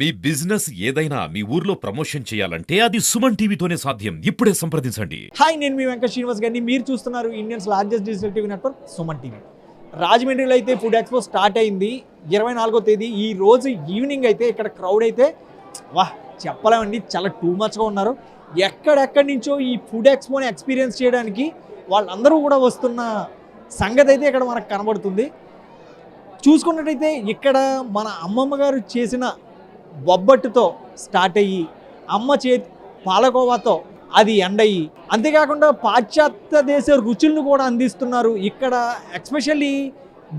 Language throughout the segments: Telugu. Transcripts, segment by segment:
మీ బిజినెస్ ఏదైనా మీ ఊర్లో ప్రమోషన్ చేయాలంటే అది సుమన్ టీవీతోనే సాధ్యం. ఇప్పుడే సంప్రదించండి. హాయ్, నేను మీ వెంకట శ్రీనివాస్ గారిని. మీరు చూస్తున్నారు Indians largest digital TV network Suman TV. రాజమండ్రిలో అయితే ఫుడ్ ఎక్స్పో స్టార్ట్ అయింది 24వ తేదీ. ఈ రోజు ఈవినింగ్ అయితే ఇక్కడ క్రౌడ్ అయితే చెప్పలేమండి, చాలా టూ మచ్గా ఉన్నారు. ఎక్కడెక్కడి నుంచో ఈ ఫుడ్ ఎక్స్పోని ఎక్స్పీరియన్స్ చేయడానికి వాళ్ళందరూ కూడా వస్తున్న సంగతి అయితే ఇక్కడ మనకు కనబడుతుంది. చూసుకున్నట్టయితే ఇక్కడ మన అమ్మమ్మ గారు చేసిన బొబ్బట్టుతో స్టార్ట్ అయ్యి అమ్మ చేతి పాలకోవాతో అది ఎండ్ అయ్యి, అంతేకాకుండా పాశ్చాత్య దేశ రుచులను కూడా అందిస్తున్నారు. ఇక్కడ ఎస్పెషల్లీ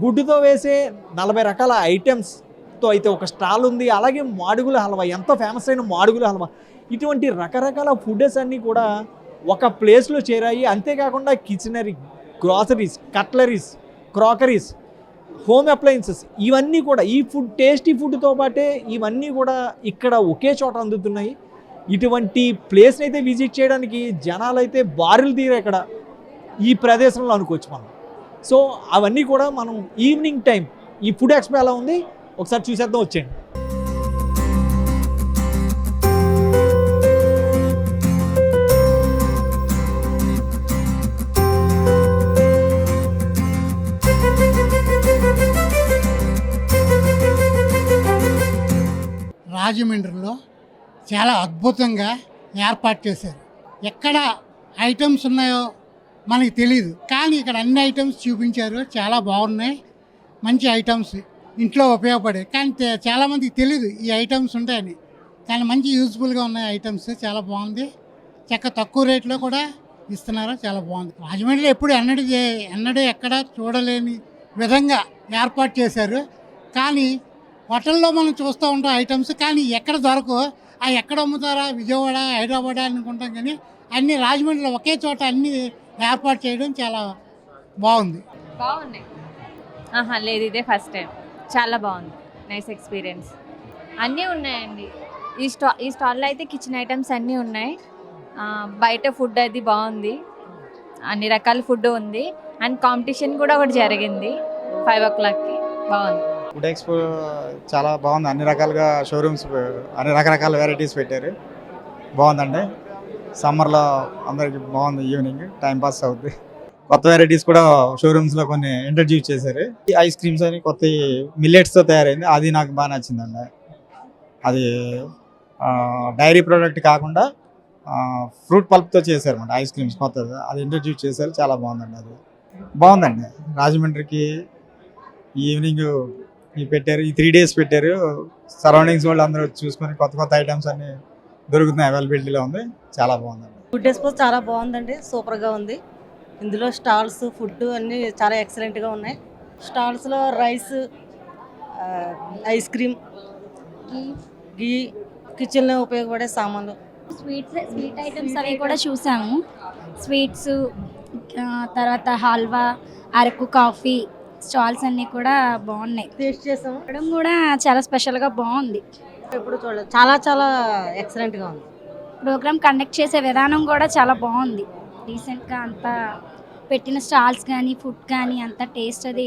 గుడ్డుతో వేసే 40 రకాల ఐటమ్స్తో అయితే ఒక స్టాల్ ఉంది. అలాగే మాడుగుల హల్వా, ఎంతో ఫేమస్ అయిన మాడుగుల హల్వా, ఇటువంటి రకరకాల ఫుడ్స్ అన్నీ కూడా ఒక ప్లేస్లో చేరాయి. అంతేకాకుండా కిచెనరీ, గ్రాసరీస్, కట్లరీస్, క్రాకరీస్, హోమ్ అప్లయన్సెస్, ఇవన్నీ కూడా ఈ ఫుడ్, టేస్టీ ఫుడ్తో పాటే ఇవన్నీ కూడా ఇక్కడ ఒకే చోట అందుతున్నాయి. ఇటువంటి ప్లేస్ని అయితే విజిట్ చేయడానికి జనాలు అయితే బారులు తీరే ఇక్కడ ఈ ప్రదేశంలో అనుకోవచ్చు మనం. సో అవన్నీ కూడా మనం ఈవినింగ్ టైం ఈ ఫుడ్ ఎక్స్పో ఎలా ఉంది ఒకసారి చూసేద్దాం, వచ్చేయండి. రాజమండ్రిలో చాలా అద్భుతంగా ఏర్పాటు చేశారు. ఎక్కడ ఐటమ్స్ ఉన్నాయో మనకి తెలియదు, కానీ ఇక్కడ అన్ని ఐటమ్స్ చూపించారు. చాలా బాగున్నాయి, మంచి ఐటమ్స్, ఇంట్లో ఉపయోగపడే. కానీ చాలామందికి తెలీదు ఈ ఐటమ్స్ ఉంటాయని, కానీ మంచి యూజ్ఫుల్గా ఉన్నాయి ఐటమ్స్. చాలా బాగుంది, తక్కువ రేట్లో కూడా ఇస్తున్నారు, చాలా బాగుంది. రాజమండ్రిలో ఎప్పుడు ఎన్నడూ ఎక్కడ చూడలేని విధంగా ఏర్పాటు చేశారు. కానీ హోటల్లో మనం చూస్తూ ఉంటాం ఐటమ్స్, కానీ ఎక్కడ దొరకవు. అవి ఎక్కడ అమ్ముతారా, విజయవాడ, హైదరాబాద్ అనుకుంటాం, కానీ అన్నీ రాజమండ్రిలో ఒకే చోట అన్నీ ఏర్పాటు చేయడం చాలా బాగుంది. బాగున్నాయి. లేదు, ఇదే ఫస్ట్ టైం. చాలా బాగుంది, నైస్ ఎక్స్పీరియన్స్. అన్నీ ఉన్నాయండి ఈ స్టాల్లో అయితే. కిచెన్ ఐటమ్స్ అన్నీ ఉన్నాయి. బయట ఫుడ్ అది బాగుంది, అన్ని రకాల ఫుడ్ ఉంది. అండ్ కాంపిటీషన్ కూడా ఒకటి జరిగింది 5 o'clockకి. బాగుంది. ఫుడ్ ఎక్స్పో చాలా బాగుంది. అన్ని రకాలుగా షోరూమ్స్, అన్ని రకరకాల వెరైటీస్ పెట్టారు. బాగుందండి. సమ్మర్లో అందరికి బాగుంది, ఈవినింగ్ టైంపాస్ అవుద్ది. కొత్త వెరైటీస్ కూడా షోరూమ్స్లో కొన్ని ఇంట్రడ్యూస్ చేశారు. ఐస్ క్రీమ్స్ అని కొత్త మిల్లెట్స్తో తయారైంది, అది నాకు బాగా నచ్చిందండి. అది డైరీ ప్రోడక్ట్ కాకుండా ఫ్రూట్ పల్ప్తో చేశారన్నమాట ఐస్ క్రీమ్స్, కొత్తది అది ఇంట్రడ్యూస్ చేశారు. చాలా బాగుందండి. అది బాగుందండి. రాజమండ్రికి ఈవినింగ్ పెట్టారు, ఈ 3 days పెట్టారు. సరౌండింగ్స్ వాళ్ళు అందరూ చూసుకొని కొత్త ఐటమ్స్ అన్ని దొరుకుతున్నాయి, అవైలబిలిటీలో ఉంది. చాలా బాగుందండి. ఫుడ్ ఎక్స్పో చాలా బాగుందండి, సూపర్గా ఉంది. ఇందులో స్టాల్స్, ఫుడ్ అన్నీ చాలా ఎక్సలెంట్గా ఉన్నాయి. స్టాల్స్లో రైస్, ఐస్ క్రీమ్, గీ, కిచెన్లో ఉపయోగపడే సామాన్లు, స్వీట్ ఐటమ్స్ అవి కూడా చూసాము. స్వీట్స్, తర్వాత హల్వా, అరకు కాఫీ స్టాల్స్ అన్నీ కూడా బాగున్నాయి. టేస్ట్ చేసాము. చూడడం కూడా చాలా స్పెషల్గా బాగుంది. ఎప్పుడు చూడలేదు, చాలా చాలా ఎక్సలెంట్గా ఉంది. ప్రోగ్రామ్ కండక్ట్ చేసే విధానం కూడా చాలా బాగుంది. రీసెంట్గా అంతా పెట్టిన స్టాల్స్ కానీ ఫుడ్ కానీ అంతా టేస్ట్ అది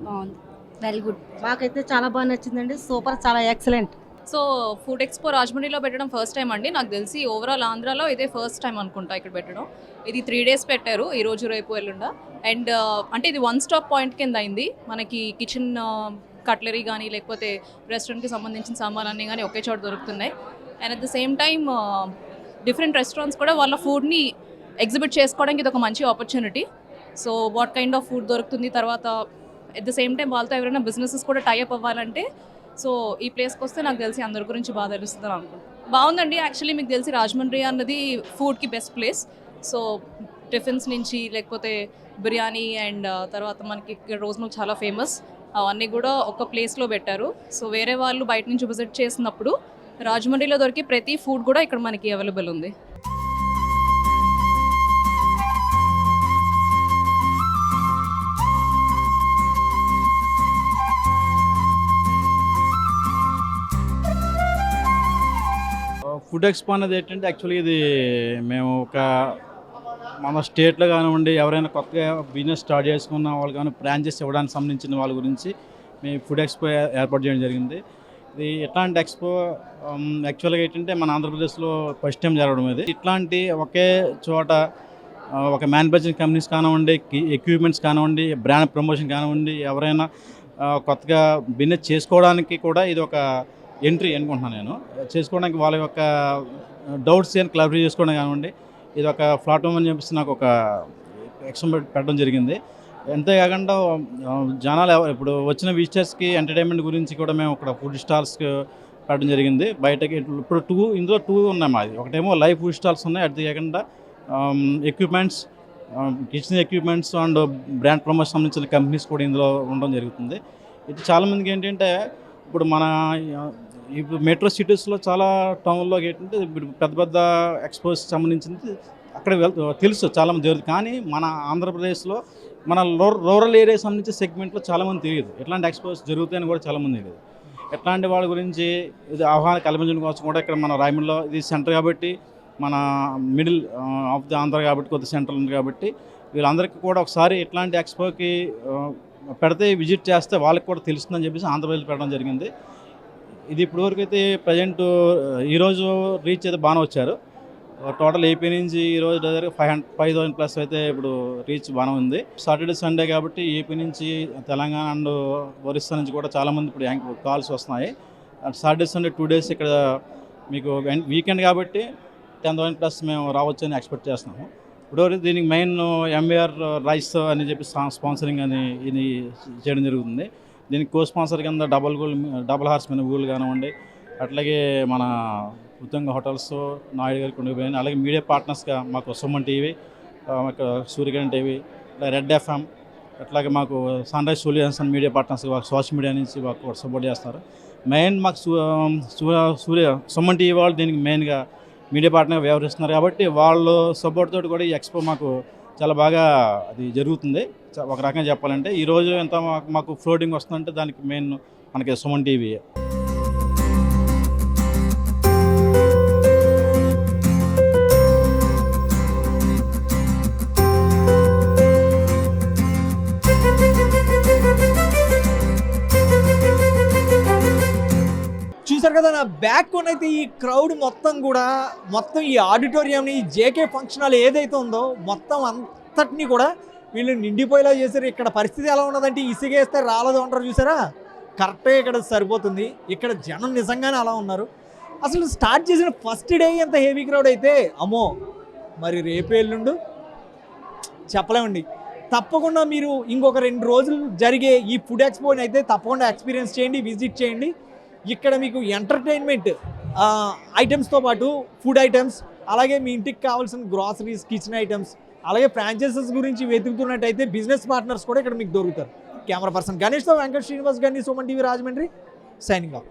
బాగుంది. Very good. మాకైతే చాలా బాగా నచ్చిందండి, సూపర్, చాలా ఎక్సలెంట్. సో ఫుడ్ ఎక్స్పో రాజమండ్రిలో పెట్టడం ఫస్ట్ టైం అండి. నాకు తెలిసి ఓవరాల్ ఆంధ్రాలో ఇదే ఫస్ట్ టైం అనుకుంటా ఇక్కడ పెట్టడం. ఇది 3 days పెట్టారు, ఈరోజు రేపు ఎల్లుండ. అండ్ అంటే ఇది 1 stop పాయింట్ కింద అయింది. మనకి కిచెన్ కట్లరీ కానీ లేకపోతే రెస్టారెంట్కి సంబంధించిన సామాన్లన్నీ కానీ ఒకే చోట దొరుకుతున్నాయి. And at the same time different restaurants కూడా వాళ్ళ ఫుడ్ని ఎగ్జిబిట్ చేసుకోవడానికి ఇది ఒక మంచి opportunity. So what kind of food దొరుకుతుంది, తర్వాత అట్ ద సేమ్ టైం వాళ్ళతో ఎవరైనా బిజినెసెస్ కూడా టైఅప్ అవ్వాలంటే సో ఈ ప్లేస్కి వస్తే నాకు తెలిసి అందరి గురించి బాగా తెలుస్తుందని అనుకుంటున్నాను. బాగుందండి. యాక్చువల్లీ మీకు తెలిసి రాజమండ్రి అన్నది ఫుడ్కి బెస్ట్ ప్లేస్. సో టిఫిన్స్ నుంచి లేకపోతే బిర్యానీ అండ్ తర్వాత మనకి ఇక్కడ రోజు చాలా ఫేమస్, అవన్నీ కూడా ఒక ప్లేస్లో పెట్టారు. సో వేరే వాళ్ళు బయట నుంచి విజిట్ చేసినప్పుడు రాజమండ్రిలో దొరికి ప్రతి ఫుడ్ కూడా ఇక్కడ మనకి అవైలబుల్ ఉంది. ఫుడ్ ఎక్స్పో అనేది ఏంటంటే యాక్చువల్లీ ఇది మేము మన స్టేట్లో కానివ్వండి, ఎవరైనా కొత్తగా బిజినెస్ స్టార్ట్ చేసుకున్న వాళ్ళు కానీ బ్రాంచెస్ ఇవ్వడానికి సంబంధించిన వాళ్ళ గురించి మేము ఫుడ్ ఎక్స్పో ఏర్పాటు చేయడం జరిగింది. ఇది ఎట్లాంటి ఎక్స్పో యాక్చువల్గా ఏంటంటే మన ఆంధ్రప్రదేశ్లో ఫస్ట్ టైం జరగడం ఇది. ఇట్లాంటి ఒకే చోట ఒక మ్యానుఫ్యాక్చరింగ్ కంపెనీస్ కానివ్వండి, ఎక్విప్మెంట్స్ కానివ్వండి, బ్రాండ్ ప్రమోషన్ కానివ్వండి, ఎవరైనా కొత్తగా బిజినెస్ చేసుకోవడానికి కూడా ఇది ఒక ఎంట్రీ అనుకుంటున్నాను నేను. చేసుకోవడానికి వాళ్ళ యొక్క డౌట్స్ అని క్లారిఫై చేసుకోవడం కానివ్వండి, ఇది ఒక ప్లాట్ఫామ్ అని చెప్పేసి నాకు ఒక ఎక్స్పో పెట్టడం జరిగింది. అంతేకాకుండా జనాలు ఇప్పుడు వచ్చిన విజిటర్స్కి ఎంటర్టైన్మెంట్ గురించి కూడా మేము ఇక్కడ ఫుడ్ స్టాల్స్కి పెట్టడం జరిగింది. బయటకి ఇప్పుడు ఇందులో టూ ఉన్నాయి మాది. ఒకటేమో లైవ్ ఫుడ్ స్టాల్స్ ఉన్నాయి, అది కాకుండా equipments, kitchen equipments and brand promotion సంబంధించిన కంపెనీస్ కూడా ఇందులో ఉండడం జరుగుతుంది. ఇది చాలామందికి ఏంటంటే ఇప్పుడు మన ఇప్పుడు మెట్రో సిటీస్లో చాలా టౌన్లో ఏంటంటే ఇప్పుడు పెద్ద పెద్ద ఎక్స్పోస్ సంబంధించింది అక్కడ తెలుసు చాలామంది జరుగుతుంది. కానీ మన ఆంధ్రప్రదేశ్లో మన రూరల్ ఏరియా సంబంధించిన సెగ్మెంట్లో చాలామంది తెలియదు ఎట్లాంటి ఎక్స్పోస్ జరుగుతాయని కూడా చాలామంది తెలియదు. ఎట్లాంటి వాళ్ళ గురించి ఇది ఆహ్వానం కల్పించడం కోసం కూడా ఇక్కడ మన రాయమండ్రిలో ఇది సెంటర్ కాబట్టి, మన మిడిల్ ఆఫ్ ది ఆంధ్ర కాబట్టి, కొద్ది సెంట్రల్ ఉంది కాబట్టి వీళ్ళందరికీ కూడా ఒకసారి ఇట్లాంటి ఎక్స్పోకి పెడితే విజిట్ చేస్తే వాళ్ళకి కూడా తెలుస్తుందని చెప్పేసి ఆంధ్రప్రదేశ్ పెట్టడం జరిగింది. ఇది ఇప్పటివరకు అయితే ప్రజెంట్ ఈరోజు రీచ్ అయితే బాగానే వచ్చారు. టోటల్ ఏపీ నుంచి ఈరోజు దగ్గర 5,000 ప్లస్ అయితే ఇప్పుడు రీచ్ బాగానే ఉంది. సాటర్డే సండే కాబట్టి ఏపీ నుంచి తెలంగాణ అండ్ ఒరిస్సా నుంచి కూడా చాలామంది ఇప్పుడు కాల్స్ వస్తున్నాయి. సాటర్డే సండే 2 days ఇక్కడ మీకు వీకెండ్ కాబట్టి 10,000 ప్లస్ మేము రావచ్చని ఎక్స్పెక్ట్ చేస్తున్నాము. ఇప్పుడు దీనికి మెయిన్ ఎంవీఆర్ రైస్ అని చెప్పి స్పాన్సరింగ్ అని ఇది చేయడం జరుగుతుంది. దీనికి కో స్పాన్సర్ కింద డబుల్ హార్స్ మీద గూగుల్ కానివ్వండి, అట్లాగే మన ఉత్తంగ హోటల్స్, నాయుడు గారి కొండపోయిన, అలాగే మీడియా పార్ట్నర్స్గా మాకు సుమన్ టీవీ, మాకు సూర్యకిరణ్ టీవీ, రెడ్ ఎఫ్ఎం, అట్లాగే మాకు సన్ రైజ్ సొల్యూషన్స్ మీడియా పార్ట్నర్స్గా మాకు సోషల్ మీడియా నుంచి మాకు సపోర్ట్ చేస్తారు. మెయిన్ మాకు సుమన్ టీవీ వాళ్ళు దీనికి మెయిన్గా మీడియా పార్ట్నర్గా వ్యవహరిస్తున్నారు కాబట్టి వాళ్ళ సపోర్ట్ తోటి కూడా ఈ ఎక్స్పో మాకు చాలా బాగా అది జరుగుతుంది. ఒక రకంగా చెప్పాలంటే ఈరోజు ఎంత మాకు ఫ్లోటింగ్ వస్తుందంటే దానికి మెయిన్ మనకి సుమన్ టీవీ. చూసారు కదా నా బ్యాక్ అయితే ఈ క్రౌడ్ మొత్తం ఈ ఆడిటోరియంని, ఈ జేకే ఫంక్షన్ హాల్ ఏదైతే ఉందో మొత్తం అంతటినీ కూడా వీళ్ళు నిండిపోయేలా చేశారు. ఇక్కడ పరిస్థితి ఎలా ఉన్నదంటే ఇసుగేస్తే రాలదు అంటారు చూసారా, కరెక్ట్గా ఇక్కడ సరిపోతుంది. ఇక్కడ జనం నిజంగానే అలా ఉన్నారు. అసలు స్టార్ట్ చేసిన ఫస్ట్ డే ఎంత హెవీ క్రౌడ్ అయితే అమ్మో, మరి రేపు ఎల్లుండు చెప్పలేమండి. తప్పకుండా మీరు ఇంకొక 2 రోజులు జరిగే ఈ ఫుడ్ ఎక్స్పోని అయితే తప్పకుండా ఎక్స్పీరియన్స్ చేయండి, విజిట్ చేయండి. ఇక్కడ మీకు ఎంటర్టైన్మెంట్ ఐటమ్స్తో పాటు ఫుడ్ ఐటమ్స్, అలాగే మీ ఇంటికి కావాల్సిన గ్రాసరీస్, కిచెన్ ఐటమ్స్, అలాగే ఫ్రాంచైజెస్ గురించి వెతుకుతున్నట్టయితే బిజినెస్ పార్ట్నర్స్ కూడా ఇక్కడ మీకు దొరుకుతారు. కెమెరా పర్సన్ గణేష్తో వెంకట శ్రీనివాస్ గారిని, Suman TV Rajahmundry, signing off.